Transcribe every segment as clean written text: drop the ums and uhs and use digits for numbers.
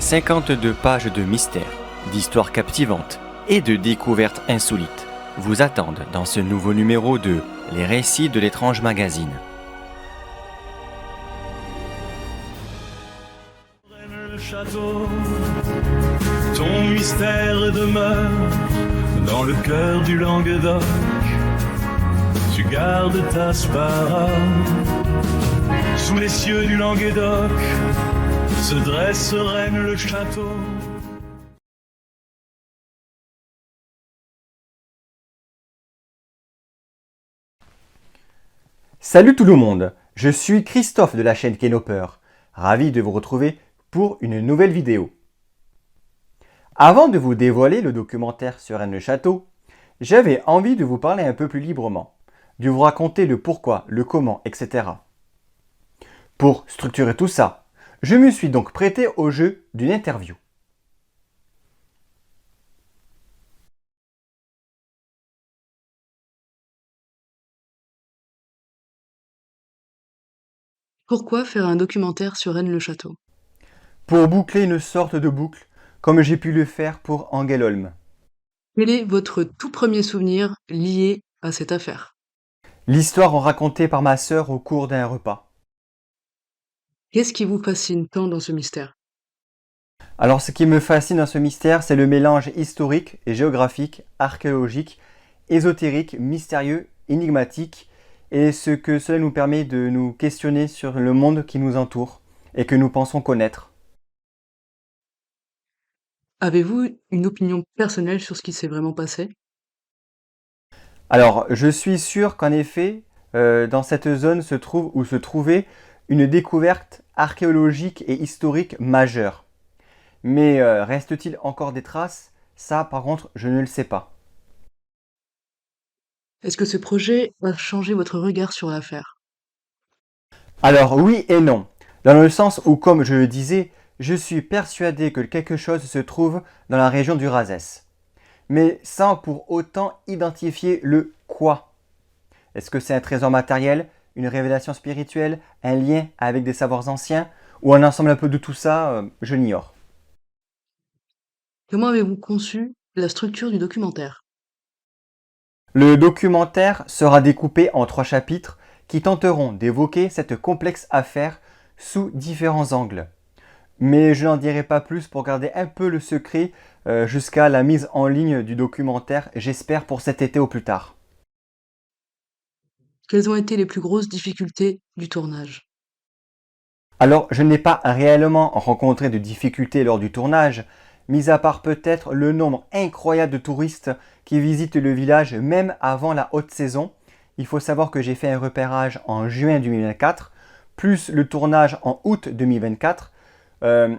52 pages de mystères, d'histoires captivantes et de découvertes insolites vous attendent dans ce nouveau numéro de Les Récits de l'étrange magazine. Le château, ton mystère demeure dans le cœur du Languedoc. Tu gardes ta Spara sous les cieux du Languedoc. Se dresse Rennes le château. Salut tout le monde, je suis Christophe de la chaîne Kenoper, ravi de vous retrouver pour une nouvelle vidéo. Avant de vous dévoiler le documentaire sur Rennes-le-Château, j'avais envie de vous parler un peu plus librement, de vous raconter le pourquoi, le comment, etc. Pour structurer tout ça, je me suis donc prêté au jeu d'une interview. Pourquoi faire un documentaire sur Rennes-le-Château? Pour boucler une sorte de boucle, comme j'ai pu le faire pour Engelholm. Quel est votre tout premier souvenir lié à cette affaire? L'histoire racontée par ma sœur au cours d'un repas. Qu'est-ce qui vous fascine tant dans ce mystère? Alors ce qui me fascine dans ce mystère, c'est le mélange historique et géographique, archéologique, ésotérique, mystérieux, énigmatique, et ce que cela nous permet de nous questionner sur le monde qui nous entoure et que nous pensons connaître. Avez-vous une opinion personnelle sur ce qui s'est vraiment passé? Alors je suis sûr qu'en effet, dans cette zone se trouve ou se trouvait une découverte archéologique et historique majeure. Mais reste-t-il encore des traces? Ça par contre, je ne le sais pas. Est-ce que ce projet a changé votre regard sur l'affaire? Alors oui et non, dans le sens où, comme je le disais, je suis persuadé que quelque chose se trouve dans la région du Razès, mais sans pour autant identifier le quoi. Est-ce que c'est un trésor matériel, une révélation spirituelle, un lien avec des savoirs anciens, ou un ensemble un peu de tout ça, je l'ignore. Comment avez-vous conçu la structure du documentaire? Le documentaire sera découpé en 3 chapitres qui tenteront d'évoquer cette complexe affaire sous différents angles. Mais je n'en dirai pas plus pour garder un peu le secret jusqu'à la mise en ligne du documentaire, j'espère pour cet été au plus tard. Quelles ont été les plus grosses difficultés du tournage? Alors, je n'ai pas réellement rencontré de difficultés lors du tournage, mis à part peut-être le nombre incroyable de touristes qui visitent le village même avant la haute saison. Il faut savoir que j'ai fait un repérage en juin 2024, plus le tournage en août 2024.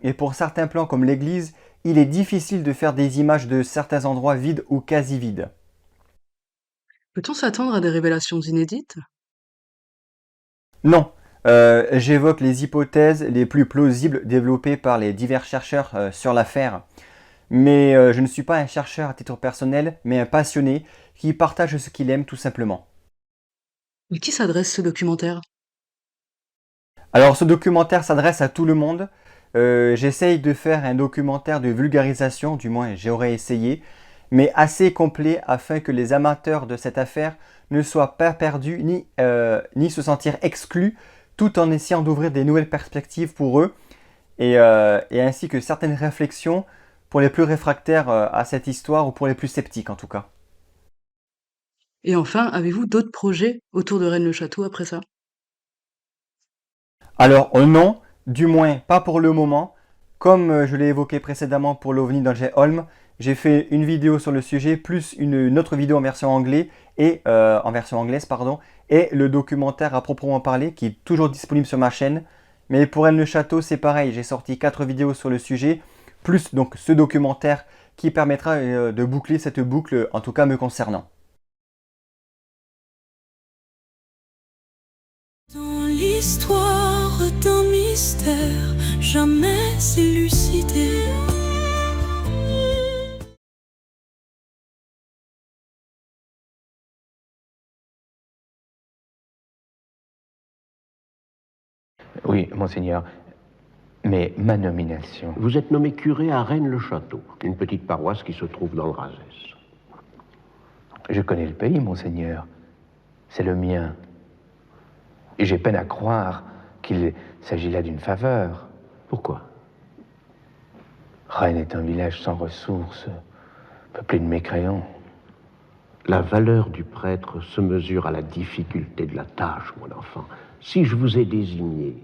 Et pour certains plans comme l'église, il est difficile de faire des images de certains endroits vides ou quasi vides. Peut-on s'attendre à des révélations inédites? Non, j'évoque les hypothèses les plus plausibles développées par les divers chercheurs sur l'affaire. Mais je ne suis pas un chercheur à titre personnel, mais un passionné qui partage ce qu'il aime tout simplement. À qui s'adresse ce documentaire? Alors ce documentaire s'adresse à tout le monde. J'essaye de faire un documentaire de vulgarisation, du moins j'aurais essayé, mais assez complet afin que les amateurs de cette affaire ne soient pas perdus ni se sentir exclus, tout en essayant d'ouvrir des nouvelles perspectives pour eux et ainsi que certaines réflexions pour les plus réfractaires à cette histoire ou pour les plus sceptiques en tout cas. Et enfin, avez-vous d'autres projets autour de Rennes-le-Château après ça? Alors non, du moins pas pour le moment. Comme je l'ai évoqué précédemment pour l'OVNI d'Engelholm, j'ai fait une vidéo sur le sujet, plus une autre vidéo en version anglaise, pardon, et le documentaire à proprement parler qui est toujours disponible sur ma chaîne. Mais pour Rennes le Château, c'est pareil, j'ai sorti 4 vidéos sur le sujet, plus donc ce documentaire qui permettra de boucler cette boucle, en tout cas me concernant. Dans l'histoire d'un mystère jamais élucidé. Oui, monseigneur. Mais ma nomination... Vous êtes nommé curé à Rennes-le-Château, une petite paroisse qui se trouve dans le Razès. Je connais le pays, monseigneur. C'est le mien. Et j'ai peine à croire qu'il s'agit là d'une faveur. Pourquoi? Rennes est un village sans ressources, peuplé de mécréants. La valeur du prêtre se mesure à la difficulté de la tâche, mon enfant. Si je vous ai désigné,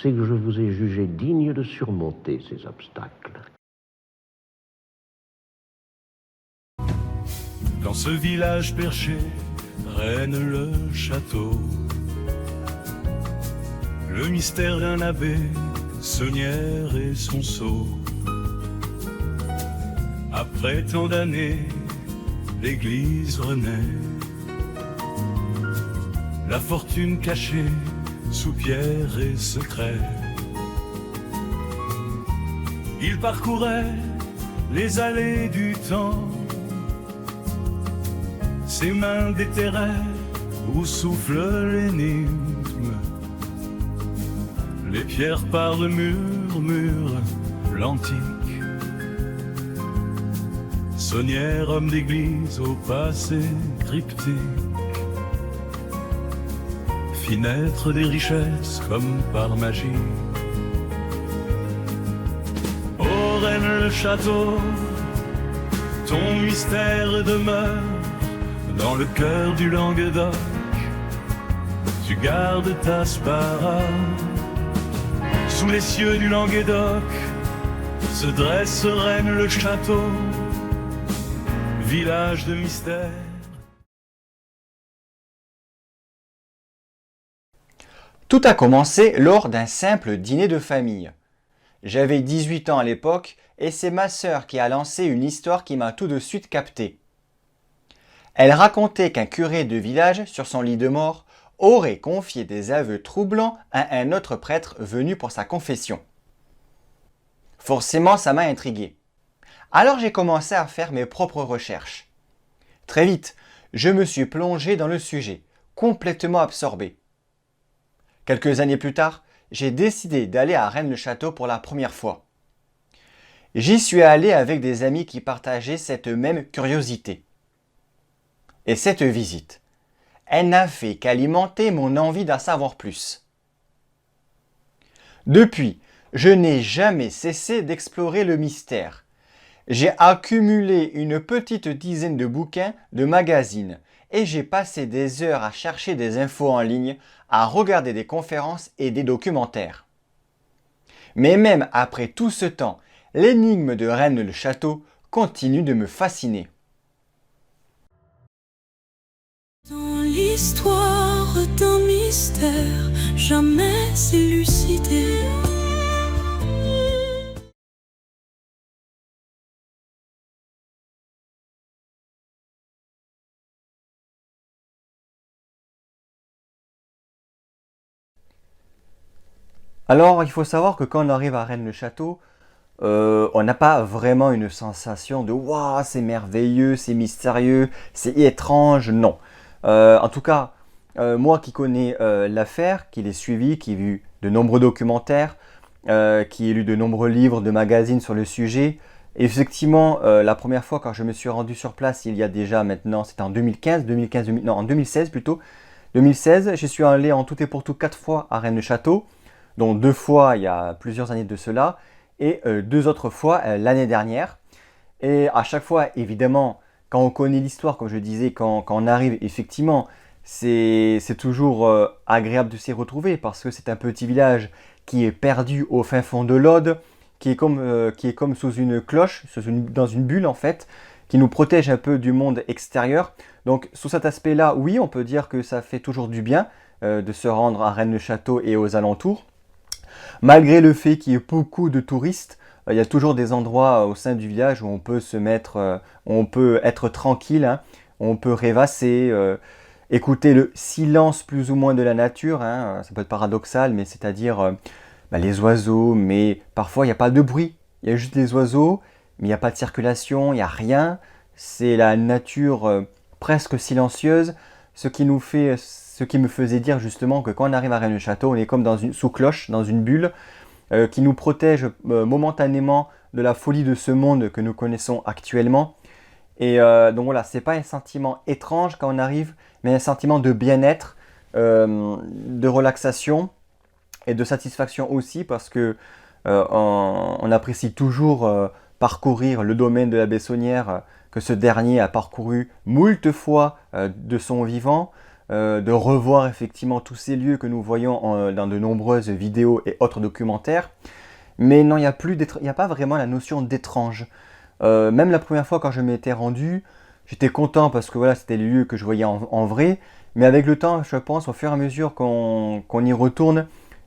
c'est que je vous ai jugé digne de surmonter ces obstacles. Dans ce village perché, Rennes-le-Château, le mystère d'un abbé, Saunière et son sceau. Après tant d'années, l'église renaît, la fortune cachée sous pierre et secret. Il parcourait les allées du temps, ses mains déterraient où souffle l'énigme. Les pierres parlent, murmurent l'antique. Saunière, homme d'église au passé cryptique, fit naître des richesses comme par magie. Ô Rennes-le-Château, ton mystère demeure dans le cœur du Languedoc. Tu gardes ta spara sous les cieux du Languedoc. Se dresse Rennes-le-Château, village de mystère. Tout a commencé lors d'un simple dîner de famille. J'avais 18 ans à l'époque et c'est ma sœur qui a lancé une histoire qui m'a tout de suite capté. Elle racontait qu'un curé de village, sur son lit de mort, aurait confié des aveux troublants à un autre prêtre venu pour sa confession. Forcément, ça m'a intrigué. Alors j'ai commencé à faire mes propres recherches. Très vite, je me suis plongé dans le sujet, complètement absorbé. Quelques années plus tard, j'ai décidé d'aller à Rennes-le-Château pour la première fois. J'y suis allé avec des amis qui partageaient cette même curiosité. Et cette visite, elle n'a fait qu'alimenter mon envie d'en savoir plus. Depuis, je n'ai jamais cessé d'explorer le mystère. J'ai accumulé une petite dizaine de bouquins, de magazines, et j'ai passé des heures à chercher des infos en ligne, à regarder des conférences et des documentaires. Mais même après tout ce temps, l'énigme de Rennes-le-Château continue de me fasciner. Dans l'histoire d'un mystère jamais élucidé. Alors, il faut savoir que quand on arrive à Rennes-le-Château, on n'a pas vraiment une sensation de « Waouh, c'est merveilleux, c'est mystérieux, c'est étrange », non. En tout cas, moi qui connais l'affaire, qui l'ai suivi, qui ai vu de nombreux documentaires, qui ai lu de nombreux livres, de magazines sur le sujet, effectivement, la première fois quand je me suis rendu sur place, il y a déjà maintenant, c'était en 2016 plutôt, 2016, je suis allé en tout et pour tout 4 fois à Rennes-le-Château, dont 2 fois il y a plusieurs années de cela, et 2 autres fois l'année dernière. Et à chaque fois, évidemment, quand on connaît l'histoire, comme je disais, quand on arrive, effectivement, c'est toujours agréable de s'y retrouver parce que c'est un petit village qui est perdu au fin fond de l'Aude, qui est comme sous une cloche, dans une bulle en fait, qui nous protège un peu du monde extérieur. Donc sous cet aspect-là, oui, on peut dire que ça fait toujours du bien de se rendre à Rennes-le-Château et aux alentours. Malgré le fait qu'il y ait beaucoup de touristes, il y a toujours des endroits au sein du village où on peut on peut être tranquille, hein, on peut rêvasser, écouter le silence plus ou moins de la nature, hein, ça peut être paradoxal, mais c'est-à-dire les oiseaux, mais parfois il n'y a pas de bruit, il y a juste les oiseaux, mais il n'y a pas de circulation, il n'y a rien, c'est la nature presque silencieuse, ce qui me faisait dire justement que quand on arrive à Rennes-le-Château, on est comme sous cloche, dans une bulle, qui nous protège momentanément de la folie de ce monde que nous connaissons actuellement. Et donc voilà, c'est pas un sentiment étrange quand on arrive, mais un sentiment de bien-être, de relaxation et de satisfaction aussi, parce que on apprécie toujours parcourir le domaine de la Bessonnière que ce dernier a parcouru moult fois de son vivant, de revoir effectivement tous ces lieux que nous voyons dans de nombreuses vidéos et autres documentaires. Mais non, il n'y a pas vraiment la notion d'étrange. Même la première fois quand je m'étais rendu, j'étais content parce que voilà, c'était les lieux que je voyais en vrai. Mais avec le temps, je pense, au fur et à mesure qu'on y retourne,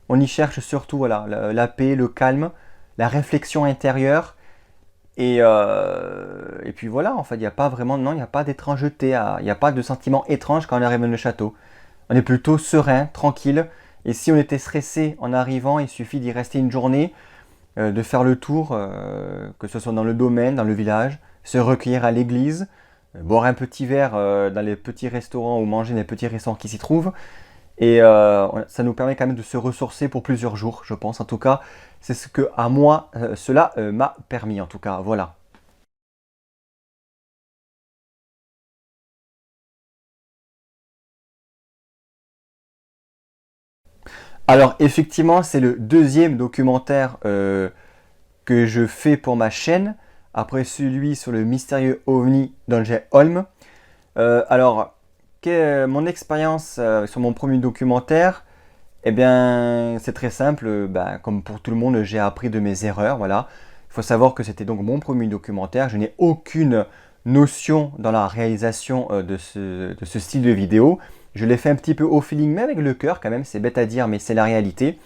on y cherche surtout voilà, la paix, le calme, la réflexion intérieure. Et puis voilà, en fait, il n'y a pas vraiment, non, il n'y a pas d'étrangeté, il n'y a pas de sentiment étrange quand on arrive dans le château. On est plutôt serein, tranquille. Et si on était stressé en arrivant, il suffit d'y rester une journée, de faire le tour, que ce soit dans le domaine, dans le village, se recueillir à l'église, boire un petit verre dans les petits restaurants ou manger dans les petits restaurants qui s'y trouvent. Et ça nous permet quand même de se ressourcer pour plusieurs jours, je pense. En tout cas, c'est ce que à moi, cela m'a permis, en tout cas. Voilà. Alors, effectivement, c'est le deuxième documentaire que je fais pour ma chaîne, après celui sur le mystérieux ovni d'Angel-Holm. Alors, mon expérience sur mon premier documentaire, eh bien, c'est très simple. Comme pour tout le monde, j'ai appris de mes erreurs. Voilà. Il faut savoir que c'était donc mon premier documentaire. Je n'ai aucune notion dans la réalisation de ce style de vidéo. Je l'ai fait un petit peu au feeling, mais avec le cœur quand même. C'est bête à dire, mais c'est la réalité.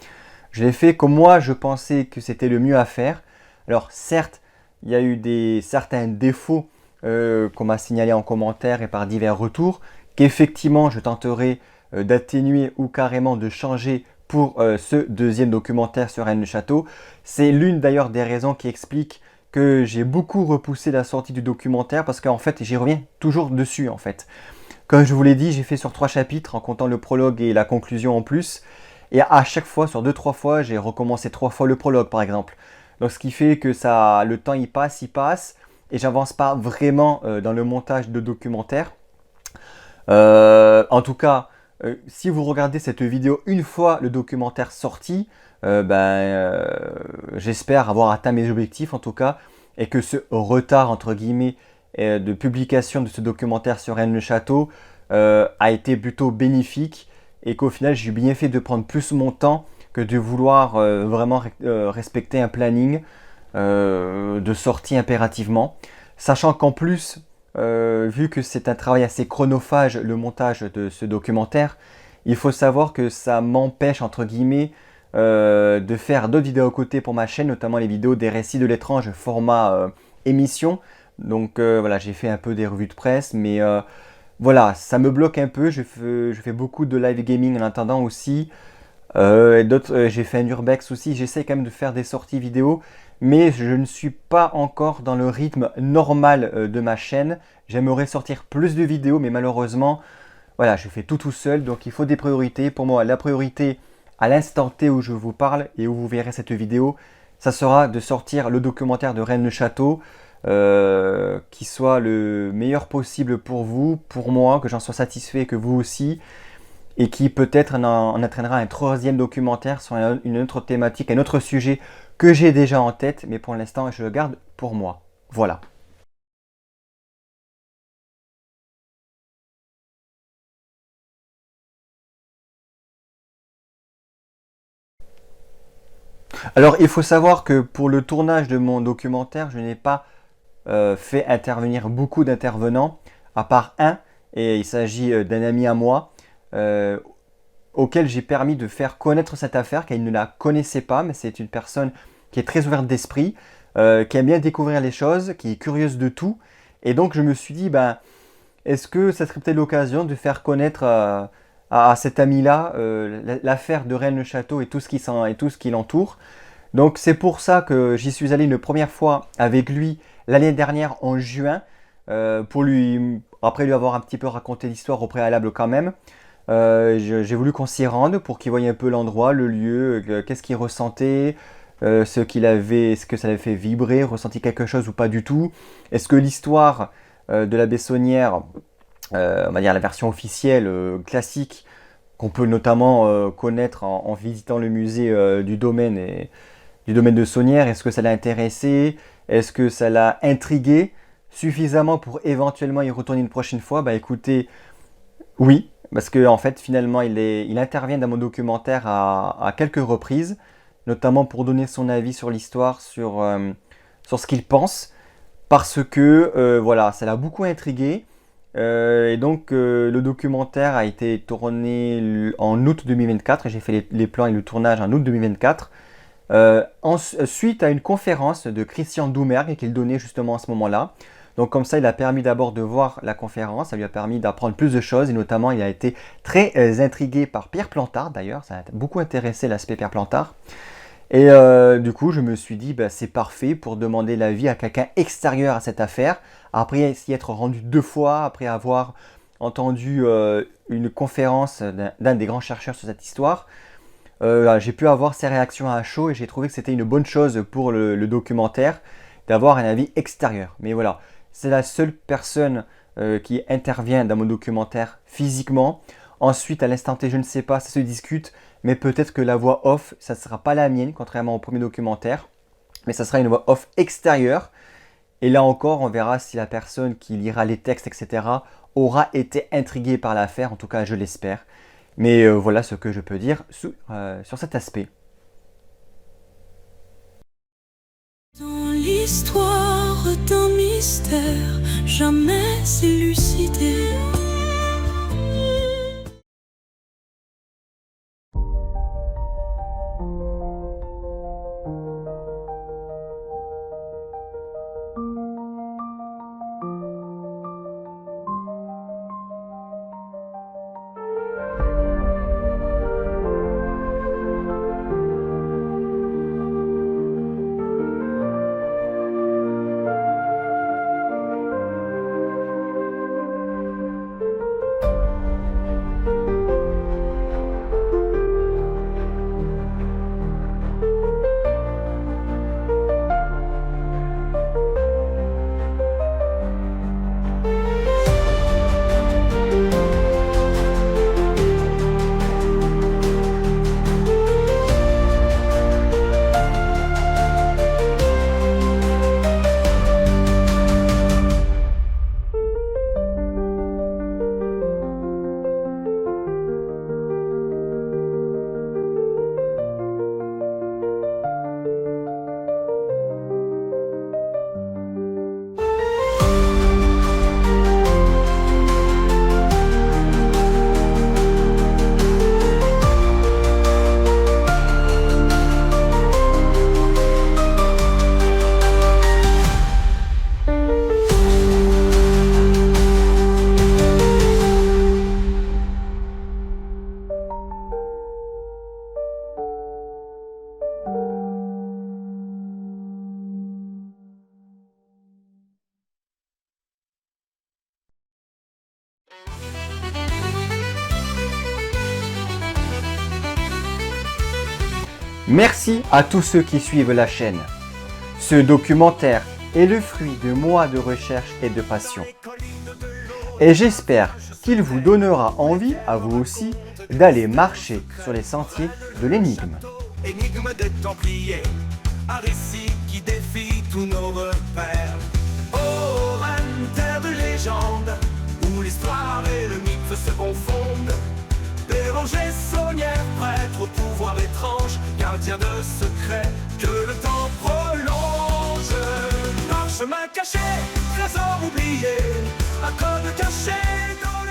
Je l'ai fait comme moi, je pensais que c'était le mieux à faire. Alors, certes, il y a eu certains défauts qu'on m'a signalés en commentaire et par divers retours, qu'effectivement je tenterai d'atténuer ou carrément de changer pour ce deuxième documentaire sur Rennes-le-Château. C'est l'une d'ailleurs des raisons qui explique que j'ai beaucoup repoussé la sortie du documentaire parce qu'en fait j'y reviens toujours dessus en fait. Comme je vous l'ai dit, j'ai fait sur 3 chapitres en comptant le prologue et la conclusion en plus. Et à chaque fois, sur 2-3 fois, j'ai recommencé 3 fois le prologue par exemple. Donc ce qui fait que le temps il passe et j'avance pas vraiment dans le montage de documentaire. En tout cas, si vous regardez cette vidéo une fois le documentaire sorti, j'espère avoir atteint mes objectifs en tout cas, et que ce retard entre guillemets de publication de ce documentaire sur Rennes-le-Château a été plutôt bénéfique, et qu'au final j'ai bien fait de prendre plus mon temps que de vouloir vraiment respecter un planning de sortie impérativement. Sachant qu'en plus, vu que c'est un travail assez chronophage, le montage de ce documentaire, il faut savoir que ça m'empêche, entre guillemets, de faire d'autres vidéos à côté pour ma chaîne, notamment les vidéos des récits de l'étrange format émission. Donc voilà, j'ai fait un peu des revues de presse, mais voilà, ça me bloque un peu. Je fais beaucoup de live gaming en attendant aussi. J'ai fait un urbex aussi. J'essaie quand même de faire des sorties vidéo, mais je ne suis pas encore dans le rythme normal de ma chaîne. J'aimerais sortir plus de vidéos, mais malheureusement, voilà, je fais tout seul, donc il faut des priorités. Pour moi, la priorité à l'instant T où je vous parle et où vous verrez cette vidéo, ça sera de sortir le documentaire de Rennes-le-Château, qui soit le meilleur possible pour vous, pour moi, que j'en sois satisfait, que vous aussi, et qui peut-être en entraînera un troisième documentaire sur une autre thématique, un autre sujet que j'ai déjà en tête, mais pour l'instant je le garde pour moi. Voilà. Alors il faut savoir que pour le tournage de mon documentaire, je n'ai pas fait intervenir beaucoup d'intervenants, à part un, et il s'agit d'un ami à moi, auquel j'ai permis de faire connaître cette affaire, car il ne la connaissait pas, mais c'est une personne qui est très ouverte d'esprit, qui aime bien découvrir les choses, qui est curieuse de tout. Et donc je me suis dit, est-ce que ça serait peut-être l'occasion de faire connaître à cet ami-là l'affaire de Rennes-le-Château et tout ce qui l'entoure. Donc c'est pour ça que j'y suis allé une première fois avec lui l'année dernière en juin, après lui avoir un petit peu raconté l'histoire au préalable quand même. J'ai voulu qu'on s'y rende pour qu'il voie un peu l'endroit, le lieu, qu'est-ce qu'il ressentait, est-ce que ça l'avait fait vibrer, ressenti quelque chose ou pas du tout. Est-ce que l'histoire de la Bessonnière, on va dire la version officielle, classique, qu'on peut notamment connaître en visitant le musée du domaine de Sonnières, est-ce que ça l'a intéressé? Est-ce que ça l'a intrigué suffisamment pour éventuellement y retourner une prochaine fois? Bah écoutez, oui, parce que en fait finalement il intervient dans mon documentaire à quelques reprises, notamment pour donner son avis sur l'histoire, sur ce qu'il pense, parce que voilà, ça l'a beaucoup intrigué. Et donc le documentaire a été tourné en août 2024, et j'ai fait les plans et le tournage en août 2024. Suite à une conférence de Christian Doumergue qu'il donnait justement à ce moment-là. Donc comme ça, il a permis d'abord de voir la conférence, ça lui a permis d'apprendre plus de choses, et notamment il a été très intrigué par Pierre Plantard d'ailleurs, ça a beaucoup intéressé l'aspect Pierre Plantard. Et du coup, je me suis dit, bah, c'est parfait pour demander l'avis à quelqu'un extérieur à cette affaire, après s'y être rendu 2 fois, après avoir entendu une conférence d'un des grands chercheurs sur cette histoire. J'ai pu avoir ses réactions à chaud et j'ai trouvé que c'était une bonne chose pour le documentaire d'avoir un avis extérieur. Mais voilà, c'est la seule personne qui intervient dans mon documentaire physiquement. Ensuite, à l'instant T, je ne sais pas, ça se discute, mais peut-être que la voix off, ça ne sera pas la mienne, contrairement au premier documentaire, mais ça sera une voix off extérieure. Et là encore, on verra si la personne qui lira les textes, etc., aura été intriguée par l'affaire, en tout cas je l'espère. Mais voilà ce que je peux dire sur cet aspect. Dans l'histoire d'un mystère, jamais élucidé. Merci à tous ceux qui suivent la chaîne. Ce documentaire est le fruit de mois de recherche et de passion. Et j'espère qu'il vous donnera envie, à vous aussi, d'aller marcher sur les sentiers de l'énigme. Énigme des Templiers, un récit qui défie tous nos repères. Oh, reine, terre de légende, où l'histoire et le mythe se confondent. Béranger, Sonnière, prêtre au pouvoir étrange, gardien de secrets que le temps prolonge. Parchemin caché, trésor oublié, un code caché dans